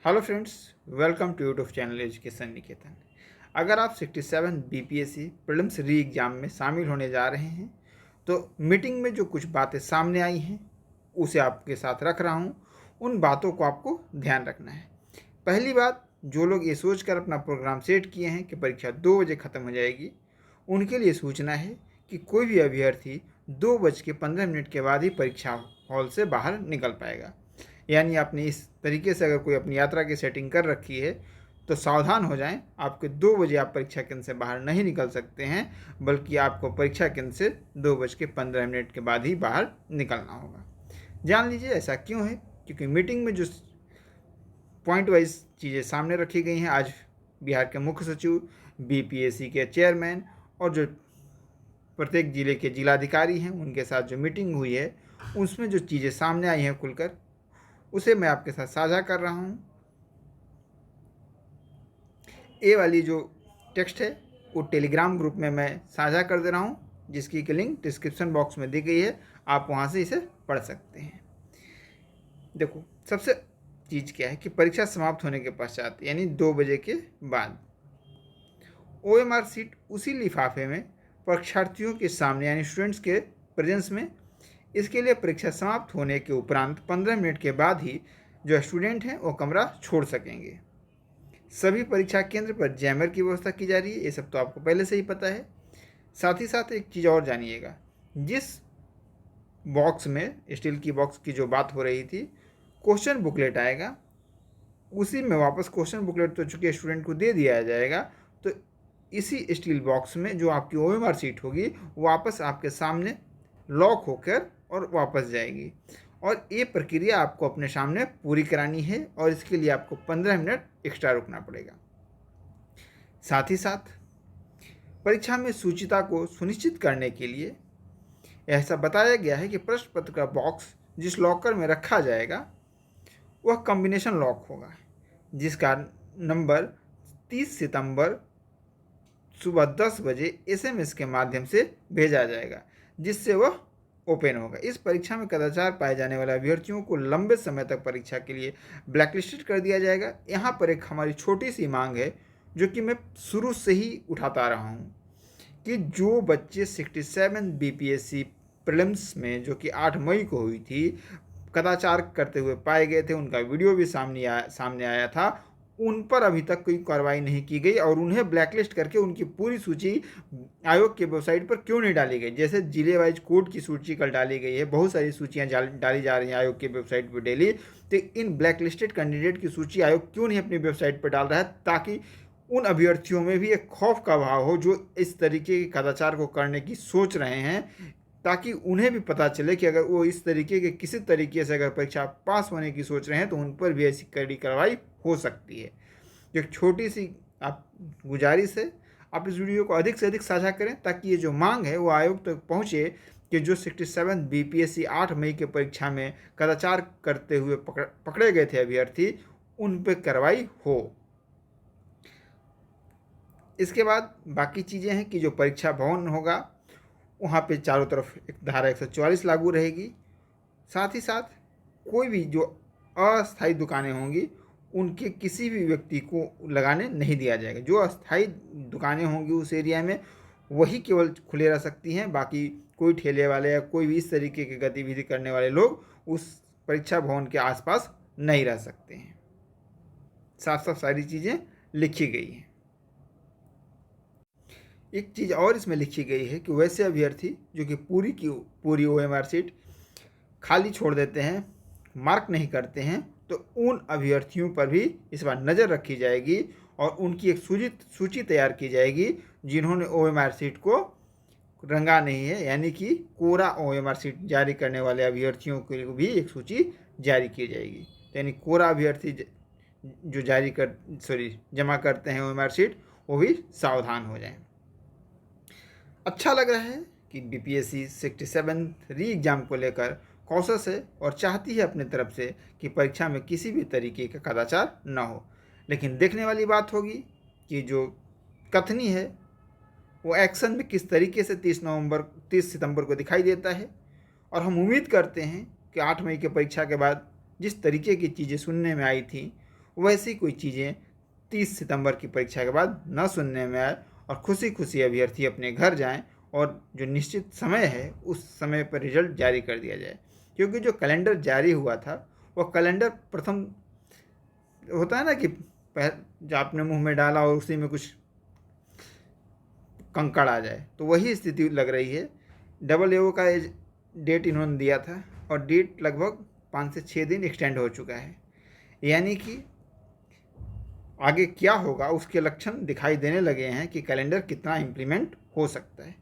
Hello friends, welcome to YouTube channel education Niketan. अगर आप 67 BPSC prelims री एग्ज़ाम में शामिल होने जा रहे हैं तो मीटिंग में जो कुछ बातें सामने आई हैं उसे आपके साथ रख रहा हूं। उन बातों को आपको ध्यान रखना है। पहली बात, जो लोग ये सोचकर अपना प्रोग्राम सेट किए हैं कि परीक्षा 2 बजे ख़त्म हो जाएगी, उनके लिए सूचना है कि कोई भी अभ्यर्थी 2:15 के बाद ही परीक्षा हॉल से बाहर निकल पाएगा। यानी आपने इस तरीके से अगर कोई अपनी यात्रा की सेटिंग कर रखी है तो सावधान हो जाएं। आपके 2 बजे आप परीक्षा केंद्र से बाहर नहीं निकल सकते हैं, बल्कि आपको परीक्षा केंद्र से 2:15 के बाद ही बाहर निकलना होगा। जान लीजिए ऐसा क्यों है, क्योंकि मीटिंग में जो पॉइंट वाइज चीज़ें सामने रखी गई हैं, आज बिहार के मुख्य सचिव, बीपीएससी के चेयरमैन और जो प्रत्येक जिले के जिलाधिकारी हैं उनके साथ जो मीटिंग हुई है, उसमें जो चीज़ें सामने आई हैं खुलकर, उसे मैं आपके साथ साझा कर रहा हूँ। ये वाली जो टेक्स्ट है वो टेलीग्राम ग्रुप में मैं साझा कर दे रहा हूँ, जिसकी की लिंक डिस्क्रिप्शन बॉक्स में दी गई है। आप वहाँ से इसे पढ़ सकते हैं। देखो, सबसे चीज़ क्या है कि परीक्षा समाप्त होने के पश्चात यानी 2 बजे के बाद OMR सीट उसी लिफाफे में परीक्षार्थियों के सामने यानी स्टूडेंट्स के प्रेजेंस में, इसके लिए परीक्षा समाप्त होने के उपरांत 15 मिनट के बाद ही जो स्टूडेंट हैं वो कमरा छोड़ सकेंगे। सभी परीक्षा केंद्र पर जैमर की व्यवस्था की जा रही है, ये सब तो आपको पहले से ही पता है। साथ ही साथ एक चीज़ और जानिएगा, जिस बॉक्स में स्टील की बॉक्स की जो बात हो रही थी, क्वेश्चन बुकलेट आएगा, उसी में वापस क्वेश्चन बुकलेट तो चूँकि स्टूडेंट को दे दिया जाएगा, तो इसी स्टील बॉक्स में जो आपकी OMR सीट होगी वापस आपके सामने लॉक होकर और वापस जाएगी। और ये प्रक्रिया आपको अपने सामने पूरी करानी है और इसके लिए आपको 15 मिनट एक्स्ट्रा रुकना पड़ेगा। साथ ही साथ परीक्षा में शुचिता को सुनिश्चित करने के लिए ऐसा बताया गया है कि प्रश्न पत्र का बॉक्स जिस लॉकर में रखा जाएगा वह कॉम्बिनेशन लॉक होगा, जिसका नंबर 30 सितंबर सुबह 10 बजे SMS के माध्यम से भेजा जाएगा, जिससे वह ओपन होगा। इस परीक्षा में कदाचार पाए जाने वाले अभ्यर्थियों को लंबे समय तक परीक्षा के लिए ब्लैकलिस्टेड कर दिया जाएगा। यहाँ पर एक हमारी छोटी सी मांग है, जो कि मैं शुरू से ही उठाता रहा हूँ, कि जो बच्चे 67 BPSC प्रीलिम्स में जो कि 8 मई को हुई थी, कदाचार करते हुए पाए गए थे, उनका वीडियो भी सामने आया था, उन पर अभी तक कोई कार्रवाई नहीं की गई और उन्हें ब्लैकलिस्ट करके उनकी पूरी सूची आयोग के वेबसाइट पर क्यों नहीं डाली गई। जैसे जिले वाइज कोड की सूची कल डाली गई है, बहुत सारी सूचियां डाली जा रही हैं आयोग के वेबसाइट पर डेली, तो इन ब्लैकलिस्टेड कैंडिडेट की सूची आयोग क्यों नहीं अपनी वेबसाइट पर डाल रहा है, ताकि उन अभ्यर्थियों में भी एक खौफ का भाव हो जो इस तरीके के कदाचार को करने की सोच रहे हैं, ताकि उन्हें भी पता चले कि अगर वो इस तरीके के किसी तरीके से अगर परीक्षा पास होने की सोच रहे हैं तो उन पर भी ऐसी कड़ी कार्रवाई हो सकती है। एक छोटी सी आप गुजारिश है, आप इस वीडियो को अधिक से अधिक साझा करें ताकि ये जो मांग है वो आयोग तक पहुँचे कि जो 67 BPSC 8 मई के परीक्षा में कदाचार करते हुए पकड़े गए थे अभ्यर्थी, उन पर कार्रवाई हो। इसके बाद बाकी चीज़ें हैं कि जो परीक्षा भवन होगा वहाँ पे चारों तरफ एक धारा 144 लागू रहेगी। साथ ही साथ कोई भी जो अस्थायी दुकानें होंगी उनके किसी भी व्यक्ति को लगाने नहीं दिया जाएगा। जो अस्थायी दुकानें होंगी उस एरिया में वही केवल खुले रह सकती हैं, बाकी कोई ठेले वाले या कोई भी इस तरीके की गतिविधि करने वाले लोग उस परीक्षा भवन के आसपास नहीं रह सकते हैं। साफ साफ सारी चीज़ें लिखी गई हैं। एक चीज़ और इसमें लिखी गई है कि वैसे अभ्यर्थी जो कि पूरी की पूरी OMR सीट खाली छोड़ देते हैं, मार्क नहीं करते हैं, तो उन अभ्यर्थियों पर भी इस बार नज़र रखी जाएगी और उनकी एक सूची तैयार की जाएगी जिन्होंने OMR सीट को रंगा नहीं है, यानी कि कोरा OMR सीट जारी करने वाले अभ्यर्थियों की भी एक सूची जारी की जाएगी। यानी कोरा अभ्यर्थी जो जमा करते हैं OMR सीट, वो भी सावधान हो जाएं। अच्छा लग रहा है कि BPSC 67 री एग्ज़ाम को लेकर कॉशस है और चाहती है अपने तरफ से कि परीक्षा में किसी भी तरीके का कदाचार न हो। लेकिन देखने वाली बात होगी कि जो कथनी है वो एक्शन में किस तरीके से 30 सितंबर को दिखाई देता है। और हम उम्मीद करते हैं कि 8 मई के परीक्षा के बाद जिस तरीके की चीज़ें सुनने में आई थी वैसी कोई चीज़ें 30 सितंबर की परीक्षा के बाद न सुनने में आए और खुशी खुशी अभ्यर्थी अपने घर जाएं और जो निश्चित समय है उस समय पर रिजल्ट जारी कर दिया जाए। क्योंकि जो कैलेंडर जारी हुआ था वह कैलेंडर प्रथम होता है ना कि जो आपने मुंह में डाला और उसी में कुछ कंकड़ आ जाए, तो वही स्थिति लग रही है। डबल एओ का डेट इन्होंने दिया था और डेट लगभग 5 से 6 दिन एक्सटेंड हो चुका है, यानी कि आगे क्या होगा उसके लक्षण दिखाई देने लगे हैं कि कैलेंडर कितना इम्प्लीमेंट हो सकता है।